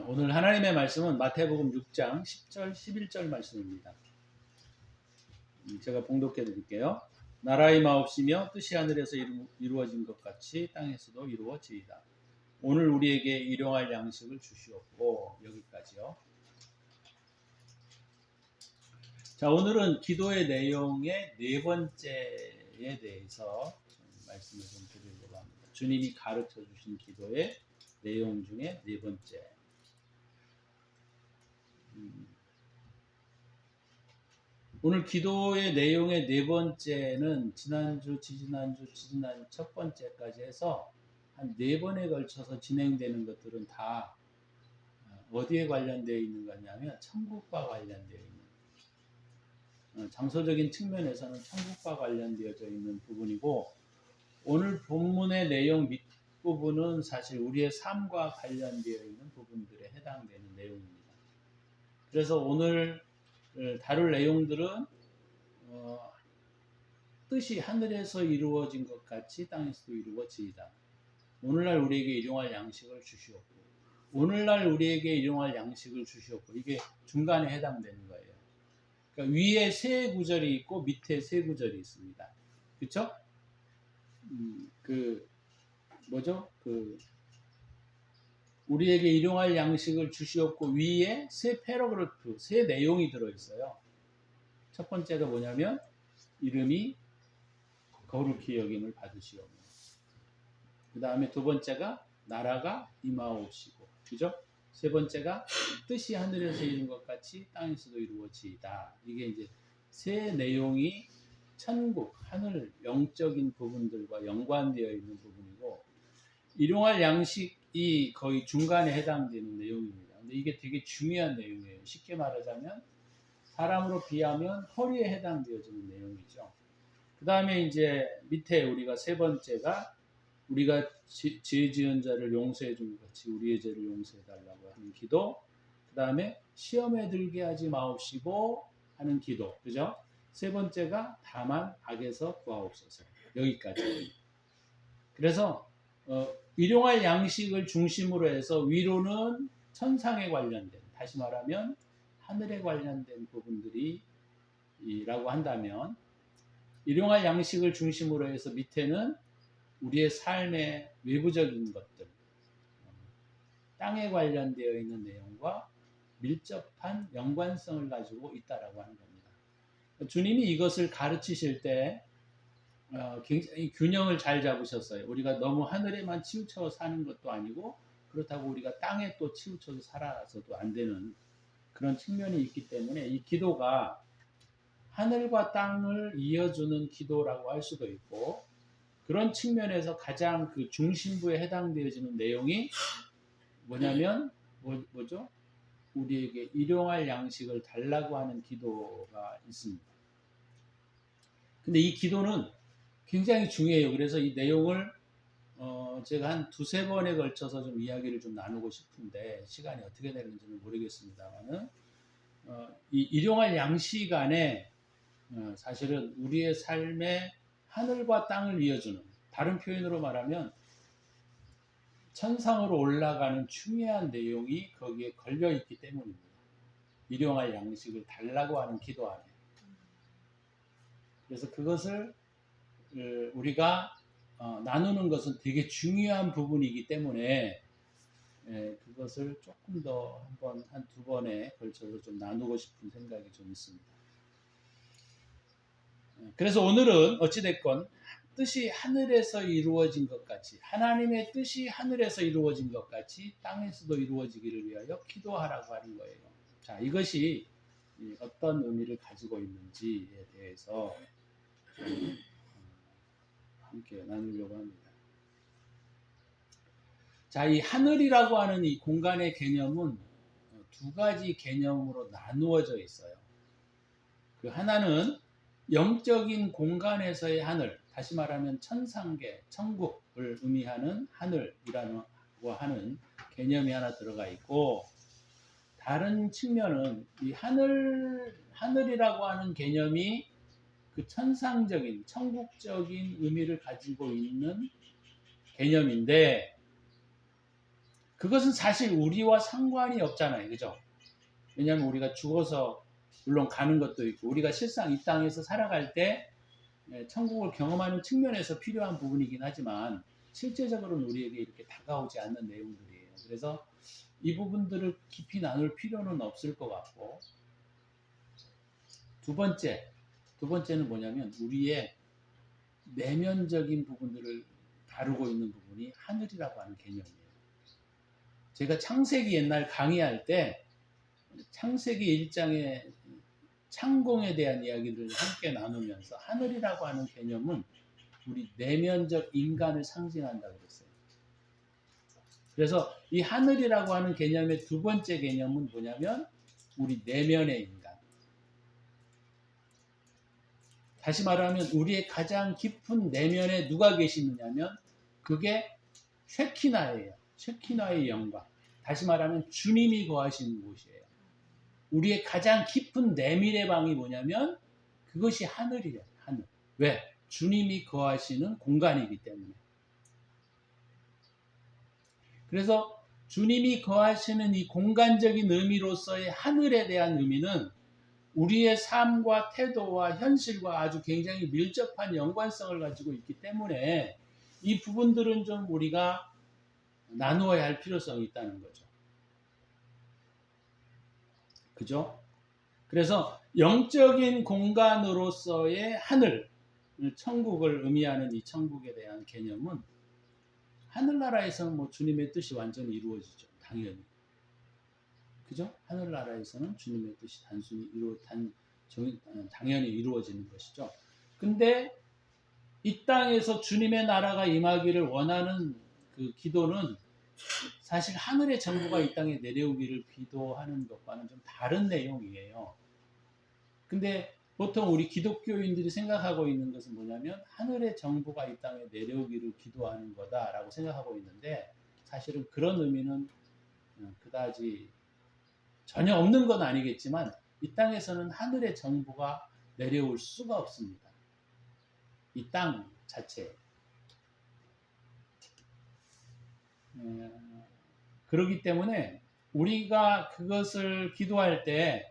오늘 하나님의 말씀은 마태복음 6장 10절 11절 말씀입니다. 제가 봉독해 드릴게요. 나라의 마옵시며 뜻이 하늘에서 이루어진 것 같이 땅에서도 이루어지이다. 오늘 우리에게 일용할 양식을 주시옵고. 여기까지요. 자, 오늘은 기도의 내용의 네 번째에 대해서 말씀을 좀 드리려고 합니다. 주님이 가르쳐 주신 기도의 내용 중에 네 번째. 오늘 기도의 내용의 네 번째는 지난주, 지지난주 첫 번째까지 해서 한 네 번에 걸쳐서 진행되는 것들은 다 어디에 관련되어 있는 거냐면 천국과 관련되어 있는, 장소적인 측면에서는 천국과 관련되어져 있는 부분이고, 오늘 본문의 내용 밑부분은 사실 우리의 삶과 관련되어 있는 부분들에 해당되는 내용입니다. 그래서 오늘 다룰 내용들은 뜻이 하늘에서 이루어진 것 같이 땅에서도 이루어지이다. 오늘날 우리에게 일용할 양식을 주시옵고. 오늘날 우리에게 일용할 양식을 주시옵고. 이게 중간에 해당되는 거예요. 그러니까 위에 세 구절이 있고 밑에 세 구절이 있습니다. 그렇죠? 우리에게 일용할 양식을 주시옵고 위에 세 패러그래프, 세 내용이 들어있어요. 첫 번째가 뭐냐면 이름이 거룩히 여김을 받으시오며, 그 다음에 두 번째가 나라가 임하옵시고, 그죠? 세 번째가 뜻이 하늘에서 이룬 것 같이 땅에서도 이루어지이다. 이게 이제 세 내용이 천국, 하늘, 영적인 부분들과 연관되어 있는 부분이고, 일용할 양식이 거의 중간에 해당되는 내용입니다. 근데 이게 되게 중요한 내용이에요. 쉽게 말하자면 사람으로 비하면 허리에 해당되어지는 내용이죠. 그 다음에 이제 밑에 우리가 세 번째가 우리가 죄 지은 자를 용서해 준 것 같이 우리의 죄를 용서해 달라고 하는 기도. 그 다음에 시험에 들게 하지 마옵시고 하는 기도. 그죠? 세 번째가 다만 악에서 구하옵소서. 여기까지. 그래서 일용할 양식을 중심으로 해서 위로는 천상에 관련된, 다시 말하면 하늘에 관련된 부분들이라고 한다면, 일용할 양식을 중심으로 해서 밑에는 우리의 삶의 외부적인 것들, 땅에 관련되어 있는 내용과 밀접한 연관성을 가지고 있다라고 하는 겁니다. 주님이 이것을 가르치실 때 굉장히 균형을 잘 잡으셨어요. 우리가 너무 하늘에만 치우쳐 사는 것도 아니고, 그렇다고 우리가 땅에 또 치우쳐서 살아서도 안 되는 그런 측면이 있기 때문에 이 기도가 하늘과 땅을 이어주는 기도라고 할 수도 있고, 그런 측면에서 가장 그 중심부에 해당되어지는 내용이 뭐냐면 뭐죠? 우리에게 일용할 양식을 달라고 하는 기도가 있습니다. 근데 이 기도는 굉장히 중요해요. 그래서 이 내용을 제가 한 두세 번에 걸쳐서 좀 이야기를 좀 나누고 싶은데 시간이 어떻게 되는지는 모르겠습니다만은 이 일용할 양식 안에 사실은 우리의 삶의 하늘과 땅을 이어주는, 다른 표현으로 말하면 천상으로 올라가는 중요한 내용이 거기에 걸려있기 때문입니다. 일용할 양식을 달라고 하는 기도 안에. 그래서 그것을 우리가 나누는 것은 되게 중요한 부분이기 때문에 그것을 조금 더 한 두 번에 걸쳐서 좀 나누고 싶은 생각이 좀 있습니다. 그래서 오늘은 어찌됐건 뜻이 하늘에서 이루어진 것 같이, 하나님의 뜻이 하늘에서 이루어진 것 같이 땅에서도 이루어지기를 위하여 기도하라고 하는 거예요. 자, 이것이 어떤 의미를 가지고 있는지에 대해서 좀 함께 나누려고 합니다. 자, 이 하늘이라고 하는 이 공간의 개념은 두 가지 개념으로 나누어져 있어요. 그 하나는 영적인 공간에서의 하늘, 다시 말하면 천상계, 천국을 의미하는 하늘이라고 하는 개념이 하나 들어가 있고, 다른 측면은 이 하늘이라고 하는 개념이 그 천상적인, 천국적인 의미를 가지고 있는 개념인데, 그것은 사실 우리와 상관이 없잖아요. 그죠? 왜냐하면 우리가 죽어서 물론 가는 것도 있고 우리가 실상 이 땅에서 살아갈 때 천국을 경험하는 측면에서 필요한 부분이긴 하지만 실제적으로는 우리에게 이렇게 다가오지 않는 내용들이에요. 그래서 이 부분들을 깊이 나눌 필요는 없을 것 같고 두 번째는 뭐냐면 우리의 내면적인 부분들을 다루고 있는 부분이 하늘이라고 하는 개념이에요. 제가 창세기 옛날 강의할 때 창세기 1장의 창공에 대한 이야기를 함께 나누면서 하늘이라고 하는 개념은 우리 내면적 인간을 상징한다고 그랬어요. 그래서 이 하늘이라고 하는 개념의 두 번째 개념은 뭐냐면 우리 내면의 인간. 다시 말하면 우리의 가장 깊은 내면에 누가 계시느냐면 그게 쉐키나예요. 쉐키나의 영광. 다시 말하면 주님이 거하시는 곳이에요. 우리의 가장 깊은 내밀의 방이 뭐냐면 그것이 하늘이에요. 하늘. 왜? 주님이 거하시는 공간이기 때문에. 그래서 주님이 거하시는 이 공간적인 의미로서의 하늘에 대한 의미는 우리의 삶과 태도와 현실과 아주 굉장히 밀접한 연관성을 가지고 있기 때문에 이 부분들은 좀 우리가 나누어야 할 필요성이 있다는 거죠. 그죠? 그래서 영적인 공간으로서의 하늘, 천국을 의미하는 이 천국에 대한 개념은 하늘나라에서는 뭐 주님의 뜻이 완전히 이루어지죠. 당연히. 그죠? 하늘나라에서는 주님의 뜻이 단순히 당연히 이루어지는 것이죠. 근데 이 땅에서 주님의 나라가 임하기를 원하는 그 기도는 사실 하늘의 정부가 이 땅에 내려오기를 기도하는 것과는 좀 다른 내용이에요. 근데 보통 우리 기독교인들이 생각하고 있는 것은 뭐냐면 하늘의 정부가 이 땅에 내려오기를 기도하는 거다라고 생각하고 있는데 사실은 그런 의미는 그다지 전혀 없는 건 아니겠지만 이 땅에서는 하늘의 정부가 내려올 수가 없습니다. 이 땅 자체. 그렇기 때문에 우리가 그것을 기도할 때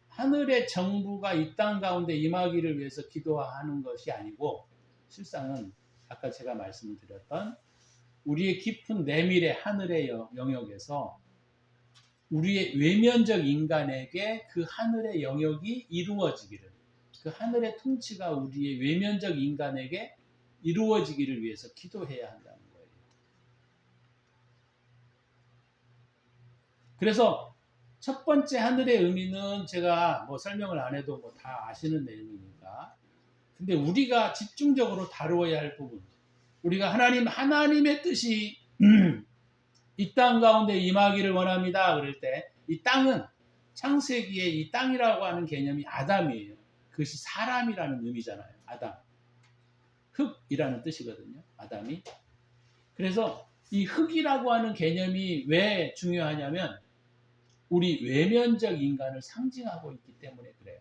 하늘의 정부가 이 땅 가운데 임하기를 위해서 기도하는 것이 아니고 실상은 아까 제가 말씀을 드렸던 우리의 깊은 내밀의 하늘의 영역에서 우리의 외면적 인간에게 그 하늘의 영역이 이루어지기를 그 하늘의 통치가 우리의 외면적 인간에게 이루어지기를 위해서 기도해야 한다는 거예요. 그래서 첫 번째 하늘의 의미는 제가 뭐 설명을 안 해도 뭐 다 아시는 내용이니까. 근데 우리가 집중적으로 다루어야 할 부분. 우리가 하나님의 뜻이 이 땅 가운데 임하기를 원합니다. 그럴 때 이 땅은 창세기에 이 땅이라고 하는 개념이 아담이에요. 그것이 사람이라는 의미잖아요. 아담. 흙이라는 뜻이거든요. 아담이. 그래서 이 흙이라고 하는 개념이 왜 중요하냐면 우리 외면적 인간을 상징하고 있기 때문에 그래요.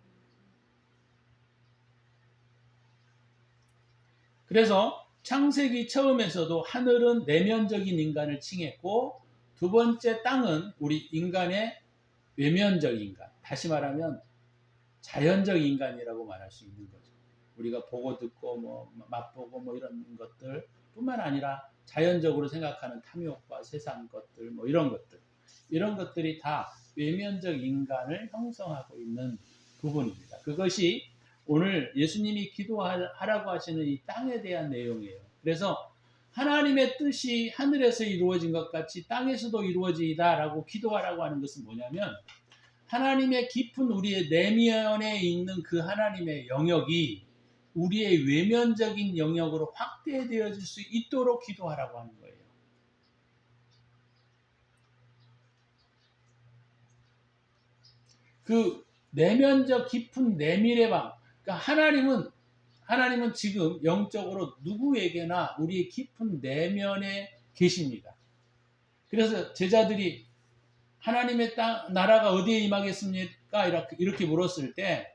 그래서 창세기 처음에서도 하늘은 내면적인 인간을 칭했고 두 번째 땅은 우리 인간의 외면적 인간. 다시 말하면 자연적 인간이라고 말할 수 있는 거죠. 우리가 보고 듣고 뭐 맛보고 뭐 이런 것들 뿐만 아니라 자연적으로 생각하는 탐욕과 세상 것들 뭐 이런 것들이 다 외면적 인간을 형성하고 있는 부분입니다. 그것이 오늘 예수님이 기도하라고 하시는 이 땅에 대한 내용이에요. 그래서 하나님의 뜻이 하늘에서 이루어진 것 같이 땅에서도 이루어지다라고 기도하라고 하는 것은 뭐냐면 하나님의 깊은 우리의 내면에 있는 그 하나님의 영역이 우리의 외면적인 영역으로 확대되어질 수 있도록 기도하라고 하는 거예요. 그 내면적 깊은 내밀의 방. 그러니까 하나님은 지금 영적으로 누구에게나 우리의 깊은 내면에 계십니다. 그래서 제자들이 하나님의 나라가 어디에 임하겠습니까? 이렇게 물었을 때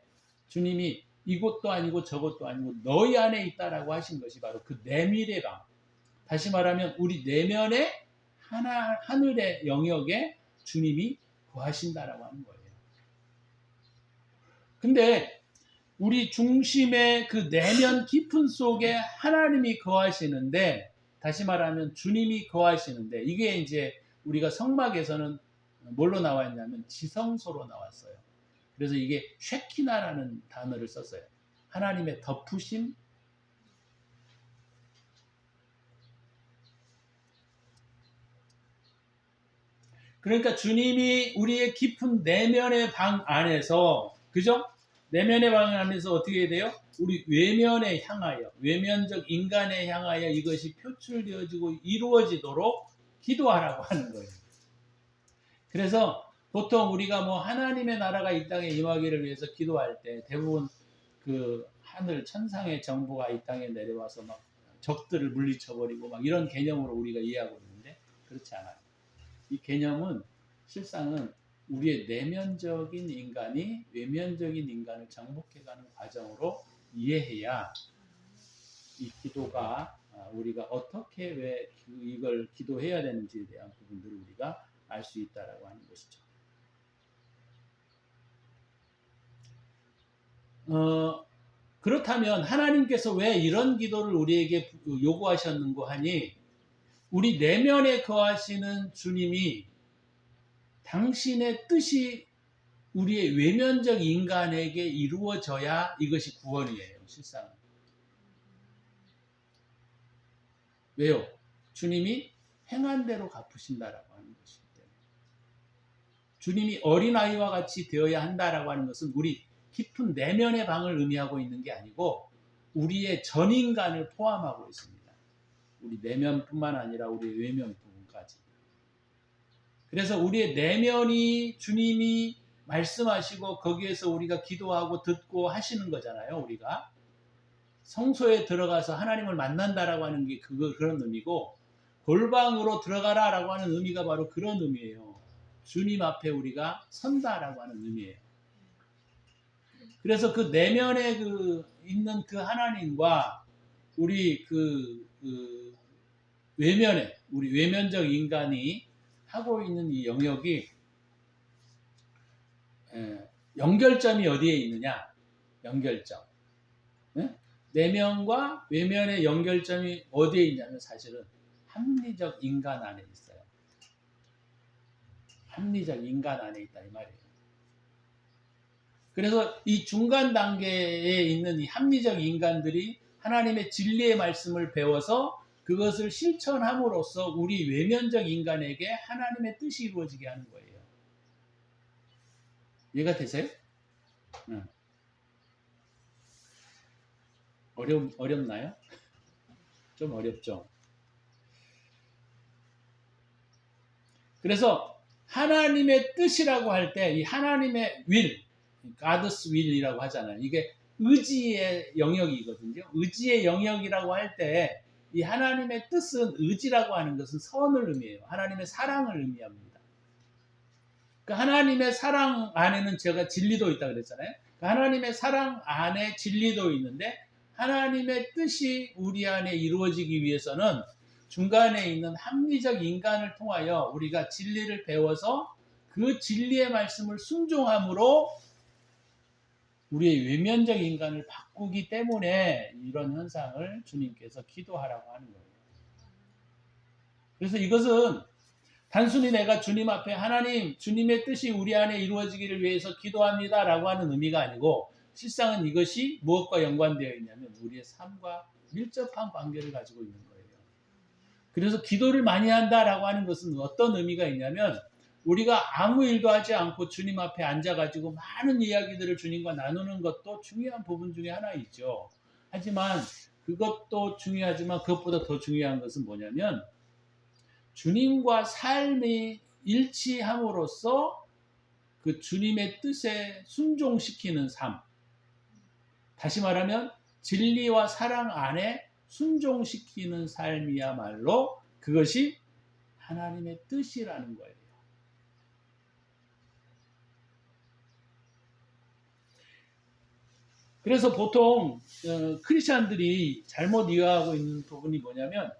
주님이 이곳도 아니고 저것도 아니고 너희 안에 있다라고 하신 것이 바로 그 내밀의 방. 다시 말하면 우리 내면에 하늘의 영역에 주님이 거하신다라고 하는 거예요. 근데 우리 중심의 그 내면 깊은 속에 하나님이 거하시는데, 다시 말하면 주님이 거하시는데, 이게 이제 우리가 성막에서는 뭘로 나와 있냐면 지성소로 나왔어요. 그래서 이게 쉐키나라는 단어를 썼어요. 하나님의 덮으심. 그러니까 주님이 우리의 깊은 내면의 방 안에서, 그죠? 내면의 방 안에서 어떻게 해야 돼요? 우리 외면에 향하여, 외면적 인간에 향하여 이것이 표출되어지고 이루어지도록 기도하라고 하는 거예요. 그래서 보통 우리가 뭐 하나님의 나라가 이 땅에 임하기를 위해서 기도할 때 대부분 그 하늘 천상의 정부가 이 땅에 내려와서 막 적들을 물리쳐버리고 막 이런 개념으로 우리가 이해하고 있는데, 그렇지 않아요. 이 개념은 실상은 우리의 내면적인 인간이 외면적인 인간을 정복해가는 과정으로 이해해야 이 기도가 우리가 어떻게 왜 이걸 기도해야 되는지에 대한 부분들을 우리가 알 수 있다라고 하는 것이죠. 그렇다면 하나님께서 왜 이런 기도를 우리에게 요구하셨는고 하니, 우리 내면에 거하시는 주님이 당신의 뜻이 우리의 외면적 인간에게 이루어져야 이것이 구원이에요. 실상은. 왜요? 주님이 행한 대로 갚으신다라고 하는 것이기 때문에. 주님이 어린아이와 같이 되어야 한다라고 하는 것은 우리 깊은 내면의 방을 의미하고 있는 게 아니고 우리의 전인간을 포함하고 있습니다. 우리 내면뿐만 아니라 우리 외면 부분까지. 그래서 우리의 내면이 주님이 말씀하시고 거기에서 우리가 기도하고 듣고 하시는 거잖아요. 우리가 성소에 들어가서 하나님을 만난다라고 하는 게 그런 의미고, 골방으로 들어가라라고 하는 의미가 바로 그런 의미예요. 주님 앞에 우리가 선다라고 하는 의미예요. 그래서 그 내면에 있는 그 하나님과 우리 외면에, 우리 외면적 인간이 하고 있는 이 영역이 연결점이 어디에 있느냐? 연결점. 내면과 외면의 연결점이 어디에 있냐면 사실은 합리적 인간 안에 있어요. 합리적 인간 안에 있다 이 말이에요. 그래서 이 중간 단계에 있는 이 합리적 인간들이 하나님의 진리의 말씀을 배워서 그것을 실천함으로써 우리 외면적 인간에게 하나님의 뜻이 이루어지게 하는 거예요. 이해가 되세요? 응. 어렵나요? 좀 어렵죠. 그래서 하나님의 뜻이라고 할 때 이 하나님의 will, God's will이라고 하잖아요. 이게 의지의 영역이거든요. 의지의 영역이라고 할 때 이 하나님의 뜻은, 의지라고 하는 것은 선을 의미해요. 하나님의 사랑을 의미합니다. 그러니까 하나님의 사랑 안에는 제가 진리도 있다고 그랬잖아요. 그러니까 하나님의 사랑 안에 진리도 있는데 하나님의 뜻이 우리 안에 이루어지기 위해서는 중간에 있는 합리적 인간을 통하여 우리가 진리를 배워서 그 진리의 말씀을 순종함으로 우리의 외면적 인간을 바꾸기 때문에 이런 현상을 주님께서 기도하라고 하는 거예요. 그래서 이것은 단순히 내가 주님 앞에 하나님, 주님의 뜻이 우리 안에 이루어지기를 위해서 기도합니다 라고 하는 의미가 아니고, 실상은 이것이 무엇과 연관되어 있냐면 우리의 삶과 밀접한 관계를 가지고 있는 거예요. 그래서 기도를 많이 한다라고 하는 것은 어떤 의미가 있냐면, 우리가 아무 일도 하지 않고 주님 앞에 앉아가지고 많은 이야기들을 주님과 나누는 것도 중요한 부분 중에 하나이죠. 하지만 그것도 중요하지만 그것보다 더 중요한 것은 뭐냐면, 주님과 삶이 일치함으로써 그 주님의 뜻에 순종시키는 삶. 다시 말하면 진리와 사랑 안에 순종시키는 삶이야말로 그것이 하나님의 뜻이라는 거예요. 그래서 보통 크리스찬들이 잘못 이해하고 있는 부분이 뭐냐면,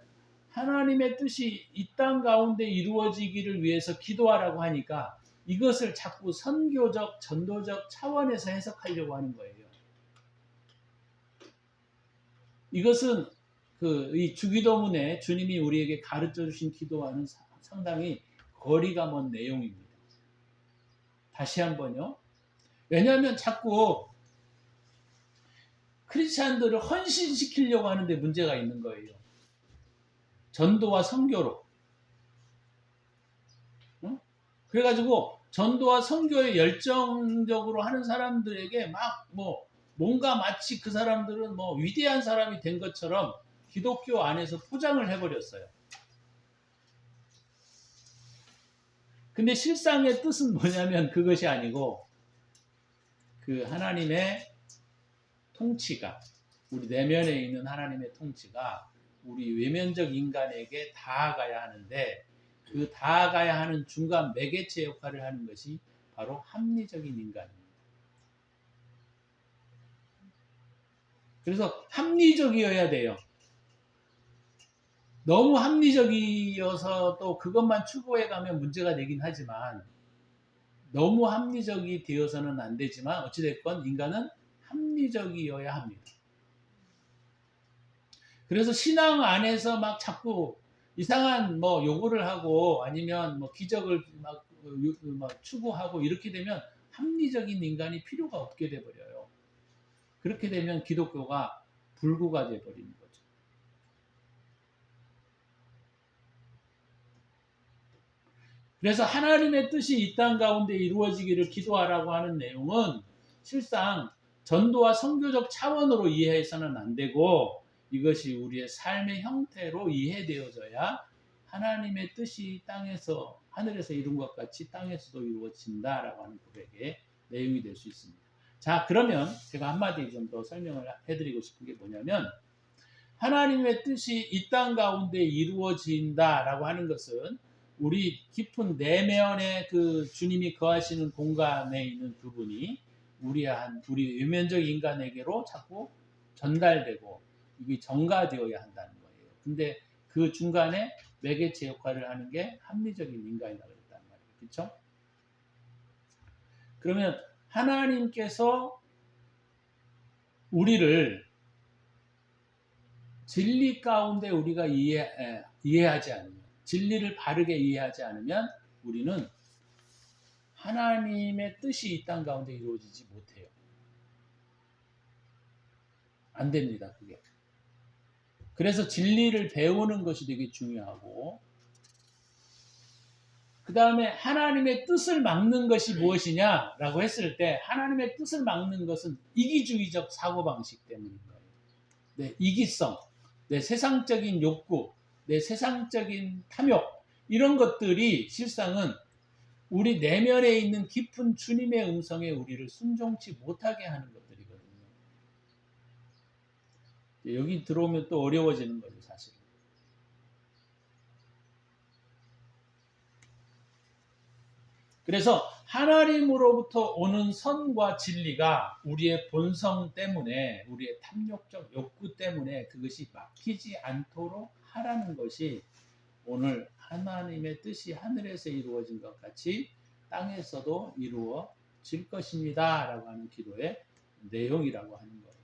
하나님의 뜻이 이 땅 가운데 이루어지기를 위해서 기도하라고 하니까 이것을 자꾸 선교적, 전도적 차원에서 해석하려고 하는 거예요. 이것은 이 주기도문에 주님이 우리에게 가르쳐 주신 기도와는 상당히 거리가 먼 내용입니다. 다시 한번요. 왜냐하면 자꾸 크리스찬들을 헌신시키려고 하는데 문제가 있는 거예요. 전도와 선교로. 그래가지고 전도와 선교에 열정적으로 하는 사람들에게 막 뭔가 마치 그 사람들은 위대한 사람이 된 것처럼 기독교 안에서 포장을 해버렸어요. 근데 실상의 뜻은 뭐냐면 그것이 아니고 그 하나님의 통치가, 우리 내면에 있는 하나님의 통치가 우리 외면적 인간에게 닿아가야 하는데, 그 닿아가야 하는 중간 매개체 역할을 하는 것이 바로 합리적인 인간입니다. 그래서 합리적이어야 돼요. 너무 합리적이어서 또 그것만 추구해 가면 문제가 되긴 하지만, 너무 합리적이 되어서는 안 되지만 어찌됐건 인간은 합리적이어야 합니다. 그래서 신앙 안에서 막 자꾸 이상한 요구를 하고 아니면 기적을 막 추구하고 이렇게 되면 합리적인 인간이 필요가 없게 돼버려요. 그렇게 되면 기독교가 불구가 돼버리는 거죠. 그래서 하나님의 뜻이 이 땅 가운데 이루어지기를 기도하라고 하는 내용은 실상 전도와 선교적 차원으로 이해해서는 안 되고, 이것이 우리의 삶의 형태로 이해되어져야 하나님의 뜻이 땅에서, 하늘에서 이룬 것 같이 땅에서도 이루어진다라고 하는 고백의 내용이 될 수 있습니다. 자, 그러면 제가 한마디 좀 더 설명을 해드리고 싶은 게 뭐냐면, 하나님의 뜻이 이 땅 가운데 이루어진다라고 하는 것은 우리 깊은 내면의 그 주님이 거하시는 공간에 있는 부분이 우리 외면적 인간에게로 자꾸 전달되고 이게 전가되어야 한다는 거예요. 근데 그 중간에 매개체 역할을 하는 게 합리적인 인간이라고 했단 말이에요. 그렇죠? 그러면 하나님께서 우리를 진리 가운데 우리가 이해하지 않으면, 진리를 바르게 이해하지 않으면 우리는 하나님의 뜻이 이 땅 가운데 이루어지지 못해요. 안 됩니다, 그게. 그래서 진리를 배우는 것이 되게 중요하고, 그 다음에 하나님의 뜻을 막는 것이 무엇이냐라고 했을 때, 하나님의 뜻을 막는 것은 이기주의적 사고방식 때문인 거예요. 네, 이기성, 내 세상적인 욕구, 내 세상적인 탐욕, 이런 것들이 실상은 우리 내면에 있는 깊은 주님의 음성에 우리를 순종치 못하게 하는 것들이거든요. 여기 들어오면 또 어려워지는 거죠, 사실은. 그래서 하나님으로부터 오는 선과 진리가 우리의 본성 때문에, 우리의 탐욕적 욕구 때문에 그것이 막히지 않도록 하라는 것이 오늘 하나님의 뜻이 하늘에서 이루어진 것 같이 땅에서도 이루어질 것입니다 라고 하는 기도의 내용이라고 하는 거예요.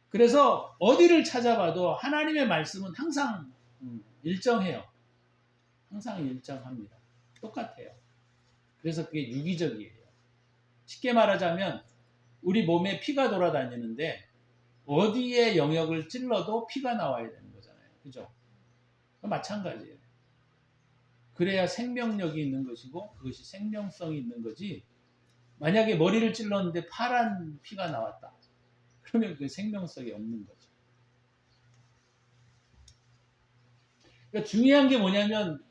그래서 어디를 찾아봐도 하나님의 말씀은 항상 일정해요. 항상 일정합니다. 똑같아요. 그래서 그게 유기적이에요. 쉽게 말하자면 우리 몸에 피가 돌아다니는데 어디에 영역을 찔러도 피가 나와야 되는 거잖아요. 그죠? 마찬가지예요. 그래야 생명력이 있는 것이고 그것이 생명성이 있는 거지, 만약에 머리를 찔렀는데 파란 피가 나왔다. 그러면 그 생명성이 없는 거죠. 그러니까 중요한 게 뭐냐면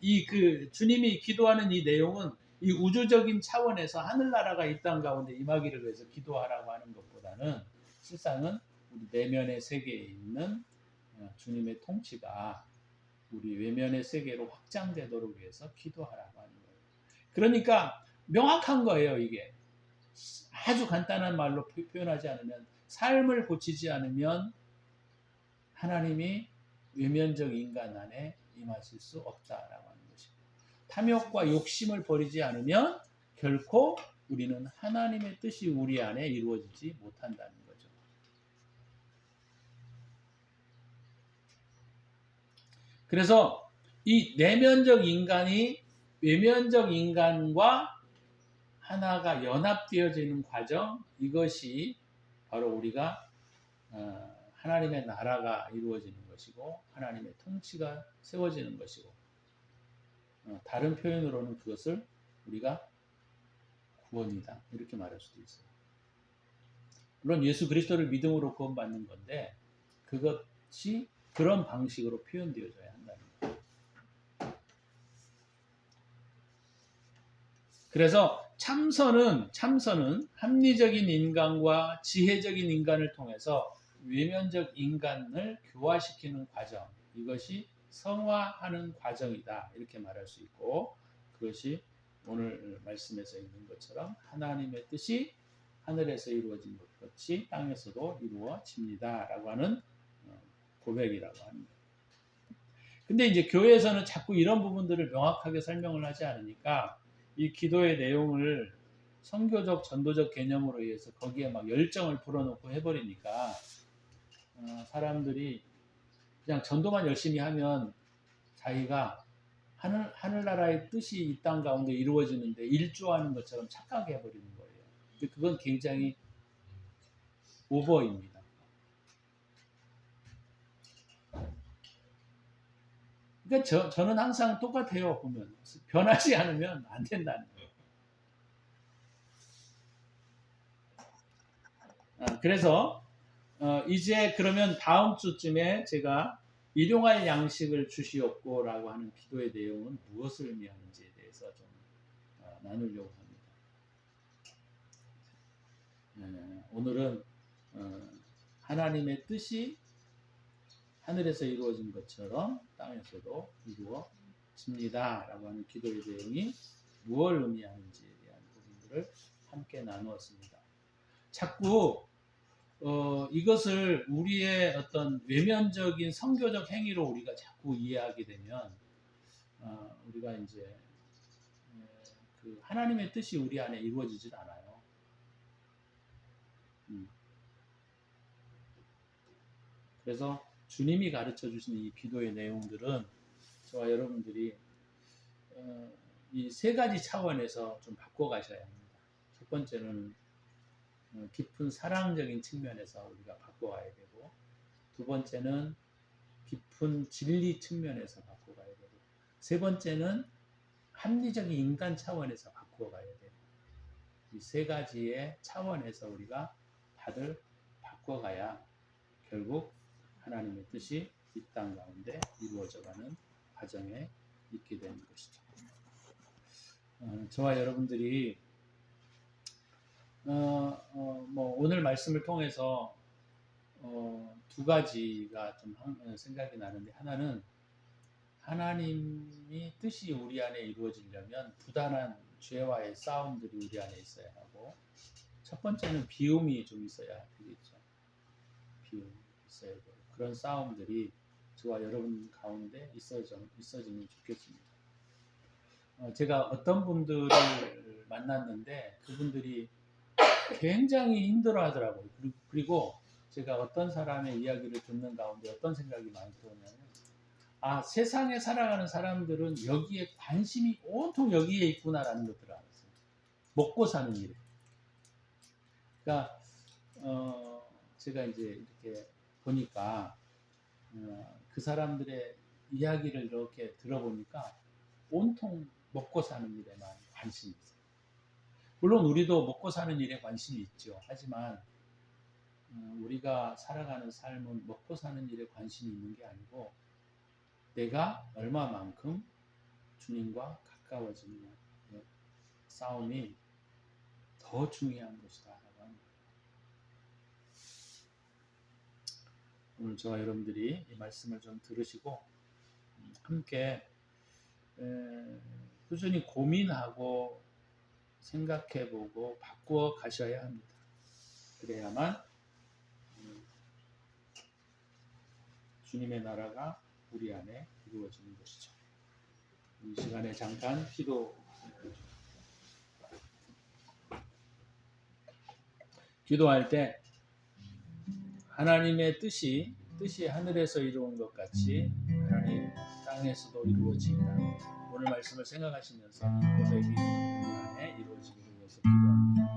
주님이 기도하는 이 내용은 이 우주적인 차원에서 하늘나라가 이 땅 가운데 임하기를 위해서 기도하라고 하는 것보다는 실상은 우리 내면의 세계에 있는 주님의 통치가 우리 외면의 세계로 확장되도록 위해서 기도하라고 하는 거예요. 그러니까 명확한 거예요, 이게. 아주 간단한 말로 표현하지 않으면, 삶을 고치지 않으면 하나님이 외면적 인간 안에 임하실 수 없다라고 하는 것이고, 탐욕과 욕심을 버리지 않으면 결코 우리는 하나님의 뜻이 우리 안에 이루어지지 못한다는 거죠. 그래서 이 내면적 인간이 외면적 인간과 하나가 연합되어지는 과정, 이것이 바로 우리가 하나님의 나라가 이루어지는 것이고 하나님의 통치가 세워지는 것이고, 다른 표현으로는 그것을 우리가 구원이다 이렇게 말할 수도 있어요. 물론 예수 그리스도를 믿음으로 구원받는 건데 그것이 그런 방식으로 표현되어져야 한다는 거예요. 그래서 참선은 합리적인 인간과 지혜적인 인간을 통해서 외면적 인간을 교화시키는 과정, 이것이 성화하는 과정이다 이렇게 말할 수 있고, 그것이 오늘 말씀에서 있는 것처럼 하나님의 뜻이 하늘에서 이루어진 것 같이 땅에서도 이루어집니다 라고 하는 고백이라고 합니다. 근데 이제 교회에서는 자꾸 이런 부분들을 명확하게 설명을 하지 않으니까 이 기도의 내용을 선교적 전도적 개념으로 의해서 거기에 막 열정을 불어넣고 해버리니까 사람들이 그냥 전도만 열심히 하면 자기가 하늘나라의 뜻이 이 땅 가운데 이루어지는데 일조하는 것처럼 착각해 해버리는 거예요. 근데 그건 굉장히 오버입니다. 그러니까 저는 항상 똑같아요. 보면 변하지 않으면 안 된다는 거예요. 그래서 이제 그러면 다음 주쯤에 제가 일용할 양식을 주시옵고라고 하는 기도의 내용은 무엇을 의미하는지에 대해서 좀 나누려고 합니다. 오늘은 하나님의 뜻이 하늘에서 이루어진 것처럼 땅에서도 이루어집니다 라고 하는 기도의 내용이 무엇을 의미하는지에 대한 부분들을 함께 나누었습니다. 자꾸 이것을 우리의 어떤 외면적인 선교적 행위로 우리가 자꾸 이해하게 되면 우리가 이제 그 하나님의 뜻이 우리 안에 이루어지질 않아요. 그래서 주님이 가르쳐 주신 이 기도의 내용들은 저와 여러분들이 이 세 가지 차원에서 좀 바꿔가셔야 합니다. 첫 번째는 깊은 사랑적인 측면에서 우리가 바꿔가야 되고, 두 번째는 깊은 진리 측면에서 바꿔가야 되고, 세 번째는 합리적인 인간 차원에서 바꿔가야 되고, 이 세 가지의 차원에서 우리가 다들 바꿔가야 결국 하나님의 뜻이 이 땅 가운데 이루어져가는 과정에 있게 되는 것이죠. 저와 여러분들이 뭐 오늘 말씀을 통해서 두 가지가 좀 생각이 나는데, 하나는 하나님이 뜻이 우리 안에 이루어지려면 부단한 죄와의 싸움들이 우리 안에 있어야 하고, 첫 번째는 비움이 좀 있어야 되겠죠. 비움이 있어야 되고, 그런 싸움들이 저와 여러분 가운데 있어지면 좋겠습니다. 제가 어떤 분들을 만났는데 그분들이 굉장히 힘들어 하더라고요. 그리고 제가 어떤 사람의 이야기를 듣는 가운데 어떤 생각이 많이 들었냐면, 세상에 살아가는 사람들은 여기에 관심이 온통 여기에 있구나라는 것들을 알았어요. 먹고 사는 일에. 그러니까 제가 이제 이렇게 보니까 그 사람들의 이야기를 이렇게 들어보니까 온통 먹고 사는 일에만 관심이 있어요. 물론 우리도 먹고 사는 일에 관심이 있죠. 하지만 우리가 살아가는 삶은 먹고 사는 일에 관심이 있는 게 아니고 내가 얼마만큼 주님과 가까워지느냐, 싸움이 더 중요한 것이다 라고 합니다. 오늘 저와 여러분들이 이 말씀을 좀 들으시고 함께 꾸준히 고민하고 생각해보고 바꾸어 가셔야 합니다. 그래야만 주님의 나라가 우리 안에 이루어지는 것이죠. 이 시간에 잠깐 기도할 때 하나님의 뜻이 하늘에서 이루어진 것 같이 하나님 땅에서도 이루어지이다. 오늘 말씀을 생각하시면서 이 고백이 우리 안에 이루어지기를 위해서 기도합니다.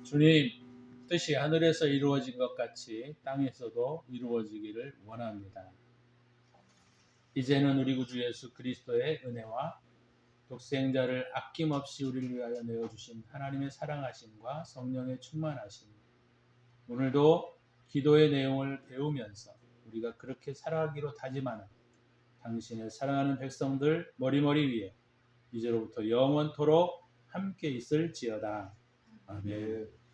주님 뜻이 하늘에서 이루어진 것 같이 땅에서도 이루어지기를 원합니다. 이제는 우리 구주 예수 그리스도의 은혜와 독생자를 아낌없이 우리를 위하여 내어주신 하나님의 사랑하심과 성령의 충만하심, 오늘도 기도의 내용을 배우면서 우리가 그렇게 살아가기로 다짐하는 당신의 사랑하는 백성들 머리머리 위에 이제로부터 영원토록 함께 있을지어다. 아멘.